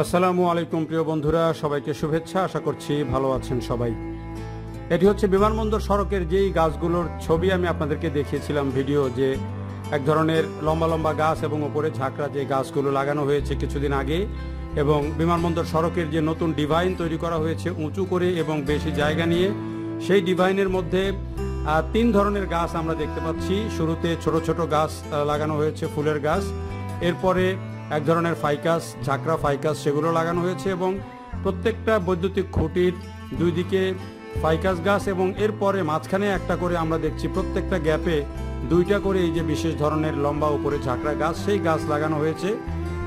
আসসালামু আলাইকুম প্রিয় বন্ধুরা, সবাইকে শুভেচ্ছা। আশা করছি ভালো আছেন সবাই। এটি হচ্ছে বিমানবন্দর সড়কের যেই গাছগুলোর ছবি আমি আপনাদেরকে দেখিয়েছিলাম ভিডিও, যে এক ধরনের লম্বা লম্বা গাছ এবং উপরে ঝাঁকড়া যে গাছগুলো লাগানো হয়েছে কিছুদিন আগে, এবং বিমানবন্দর সড়কের যে নতুন ডিভাইন তৈরি করা হয়েছে উঁচু করে এবং বেশি জায়গা নিয়ে, সেই ডিভাইনের মধ্যে 3 ধরনের গাছ আমরা দেখতে পাচ্ছি। শুরুতে ছোট ছোট গাছ লাগানো হয়েছে, ফুলের গাছ। এরপরে এক ধরনের ফাইকাস, ঝাঁকড়া ফাইকাস, সেগুলো লাগানো হয়েছে এবং প্রত্যেকটা বৈদ্যুতিক খুঁটির দুই দিকে ফাইকাস গাছ, এবং এরপরে মাঝখানে একটা করে আমরা দেখছি প্রত্যেকটা গ্যাপে 2টা করে এই যে বিশেষ ধরনের লম্বা উপরে ঝাঁকড়া গাছ, সেই গাছ লাগানো হয়েছে।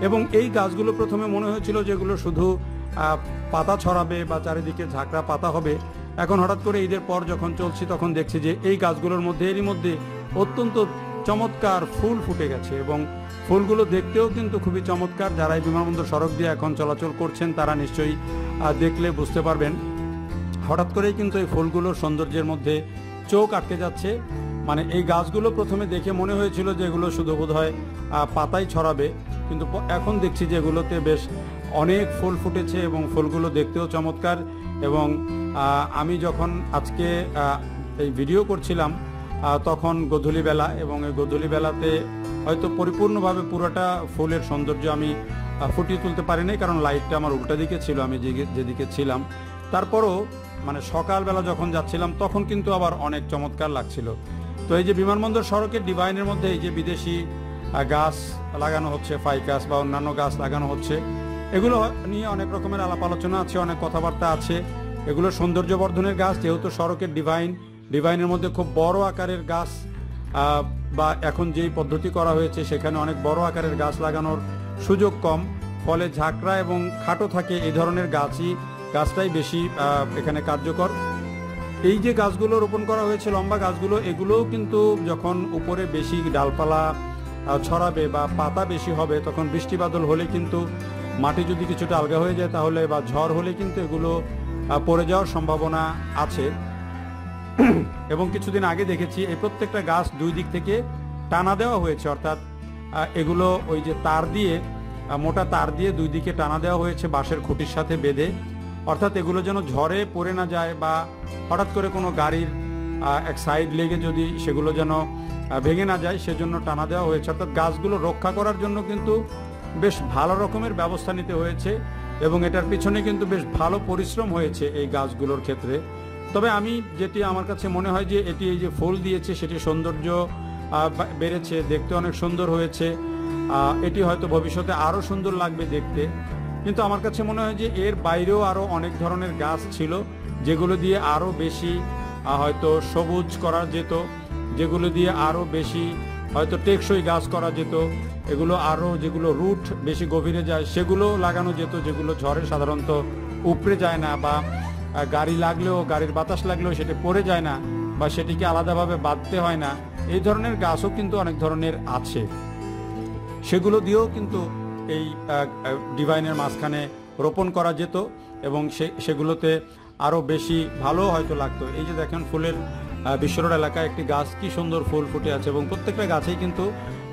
এবং এই গাছগুলো প্রথমে মনে হয়েছিল যেগুলো শুধু পাতা ছড়াবে বা চারিদিকে ঝাঁকড়া পাতা হবে। এখন হঠাৎ করে ঈদের পর যখন চলছি তখন দেখছি যে এই গাছগুলোর মধ্যে এরই মধ্যে অত্যন্ত চমৎকার ফুল ফুটে গেছে, এবং ফুলগুলো দেখতেও কিন্তু খুবই চমৎকার। যারা এই বিমানবন্দর সড়ক দিয়ে এখন চলাচল করছেন তারা নিশ্চয়ই দেখলে বুঝতে পারবেন। হঠাৎ করেই কিন্তু এই ফুলগুলোর সৌন্দর্যের মধ্যে চোখ আটকে যাচ্ছে। মানে এই গাছগুলো প্রথমে দেখে মনে হয়েছিল যে এগুলো শুধু বোধহয় পাতাই ছড়াবে, কিন্তু এখন দেখছি যে এগুলোতে বেশ অনেক ফুল ফুটেছে এবং ফুলগুলো দেখতেও চমৎকার। এবং আমি যখন আজকে এই ভিডিও করছিলাম তখন গধূলিবেলা, এবং এই গধূলিবেলাতে হয়তো পরিপূর্ণভাবে পুরোটা ফুলের সৌন্দর্য আমি ফুটিয়ে তুলতে পারিনি, কারণ লাইটটা আমার উল্টা দিকে ছিল, আমি যেদিকে ছিলাম। তারপরও মানে সকালবেলা যখন যাচ্ছিলাম তখন কিন্তু আবার অনেক চমৎকার লাগছিল। তো এই যে বিমানবন্দর সড়কের ডিভাইনের মধ্যে এই যে বিদেশি গাছ লাগানো হচ্ছে, ফাইকাস বা অন্যান্য গাছ লাগানো হচ্ছে, এগুলো নিয়ে অনেক রকমের আলাপ আলোচনা আছে, অনেক কথাবার্তা আছে। এগুলো সৌন্দর্য বর্ধনের গাছ, যেহেতু সড়কের ডিভাইনের মধ্যে খুব বড় আকারের গাছ বা এখন যেই পদ্ধতি করা হয়েছে সেখানে অনেক বড় আকারের গাছ লাগানোর সুযোগ কম, ফলে ঝাঁকড়া এবং খাটো থাকে এই ধরনের গাছটাই বেশি এখানে কার্যকর। এই যে গাছগুলো রোপণ করা হয়েছে লম্বা গাছগুলো, এগুলোও কিন্তু যখন উপরে বেশি ডালপালা ছড়াবে বা পাতা বেশি হবে, তখন বৃষ্টি বাদল হলে কিন্তু মাটি যদি কিছুটা আলগা হয়ে যায় তাহলে, বা ঝড় হলে কিন্তু এগুলো পড়ে যাওয়ার সম্ভাবনা আছে। এবং কিছুদিন আগে দেখেছি এই প্রত্যেকটা গাছ 2 দিক থেকে টানা দেওয়া হয়েছে, অর্থাৎ এগুলো ওই যে তার দিয়ে, মোটা তার দিয়ে 2 দিকে টানা দেওয়া হয়েছে বাঁশের খুঁটির সাথে বেঁধে, অর্থাৎ এগুলো যেন ঝড়ে পড়ে না যায় বা হঠাৎ করে কোনো গাড়ির এক সাইড লেগে যদি সেগুলো যেন ভেঙে না যায়, সেজন্য টানা দেওয়া হয়েছে। অর্থাৎ গাছগুলো রক্ষা করার জন্য কিন্তু বেশ ভালো রকমের ব্যবস্থা নিতে হয়েছে, এবং এটার পিছনে কিন্তু বেশ ভালো পরিশ্রম হয়েছে এই গাছগুলোর ক্ষেত্রে। তবে আমি যেটি আমার কাছে মনে হয় যে এটি এই যে ফুল দিয়েছে সেটি সৌন্দর্য বেড়েছে, দেখতে অনেক সুন্দর হয়েছে। এটি হয়তো ভবিষ্যতে আরও সুন্দর লাগবে দেখতে, কিন্তু আমার কাছে মনে হয় যে এর বাইরেও আরও অনেক ধরনের গাছ ছিল যেগুলো দিয়ে আরও বেশি হয়তো সবুজ করা যেত, যেগুলো দিয়ে আরও বেশি হয়তো টেকসই গাছ করা যেত, এগুলো আরও যেগুলো রুট বেশি গভীরে যায় সেগুলো লাগানো যেত, যেগুলো ঝড়ে সাধারণত উপড়ে যায় না, বা গাড়ি লাগলেও, গাড়ির বাতাস লাগলেও সেটা পড়ে যায় না, বা সেটিকে আলাদাভাবে বাঁধতে হয় না। এই ধরনের গাছও কিন্তু অনেক ধরনের আছে, সেগুলো দিয়েও কিন্তু এই ডিভাইনের মাঝখানে রোপণ করা যেত, এবং সেগুলোতে আরও বেশি ভালো হয়তো লাগতো। এই যে দেখেন ফুলের বিশ্বরোড এলাকায় একটি গাছ কি সুন্দর ফুল ফুটে আছে, এবং প্রত্যেকটা গাছেই কিন্তু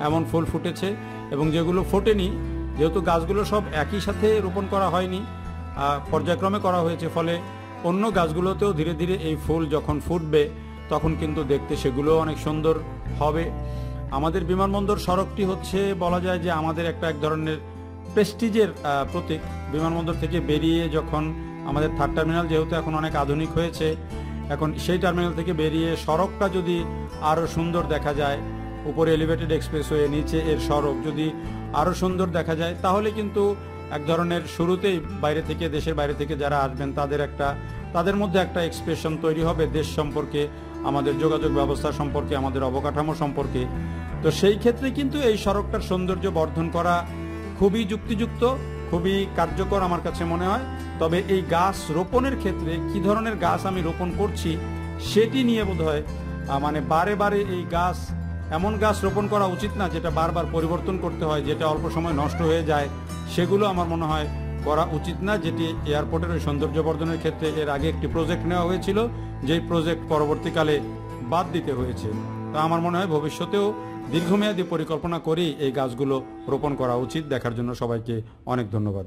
এমন ফুল ফুটেছে। এবং যেগুলো ফোটেনি, যেহেতু গাছগুলো সব একই সাথে রোপণ করা হয়নি, পর্যায়ক্রমে করা হয়েছে, ফলে অন্য গাছগুলোতেও ধীরে ধীরে এই ফুল যখন ফুটবে তখন কিন্তু দেখতে সেগুলো অনেক সুন্দর হবে। আমাদের বিমানবন্দর সড়কটি হচ্ছে বলা যায় যে আমাদের এক ধরনের প্রেস্টিজের প্রতীক। বিমানবন্দর থেকে বেরিয়ে যখন আমাদের 3rd টার্মিনাল, যেহেতু এখন অনেক আধুনিক হয়েছে, এখন সেই টার্মিনাল থেকে বেরিয়ে সড়কটা যদি আরও সুন্দর দেখা যায়, উপরে এলিভেটেড এক্সপ্রেসওয়ে, নিচে এর সড়ক যদি আরও সুন্দর দেখা যায়, তাহলে কিন্তু এক ধরনের শুরুতেই দেশের বাইরে থেকে যারা আসবেন তাদের মধ্যে একটা এক্সপ্রেশন তৈরি হবে দেশ সম্পর্কে, আমাদের যোগাযোগ ব্যবস্থা সম্পর্কে, আমাদের অবকাঠামো সম্পর্কে। তো সেই ক্ষেত্রে কিন্তু এই সড়কটার সৌন্দর্য বর্ধন করা খুবই যুক্তিযুক্ত, খুবই কার্যকর আমার কাছে মনে হয়। তবে এই গাছ রোপণের ক্ষেত্রে কি ধরনের গাছ আমি রোপণ করছি সেটি নিয়ে বোধহয় মানে বারে বারে এই গাছ, এমন গাছ রোপণ করা উচিত না যেটা বারবার পরিবর্তন করতে হয়, যেটা অল্প সময় নষ্ট হয়ে যায়, সেগুলো আমার মনে হয় করা উচিত না। যেটি এয়ারপোর্টের ওই সৌন্দর্য বর্ধনের ক্ষেত্রে এর আগে একটি প্রজেক্ট নেওয়া হয়েছিল, যেই প্রজেক্ট পরবর্তীকালে বাদ দিতে হয়েছে। তা আমার মনে হয় ভবিষ্যতেও দীর্ঘমেয়াদী পরিকল্পনা করেই এই গাছগুলো রোপণ করা উচিত। দেখার জন্য সবাইকে অনেক ধন্যবাদ।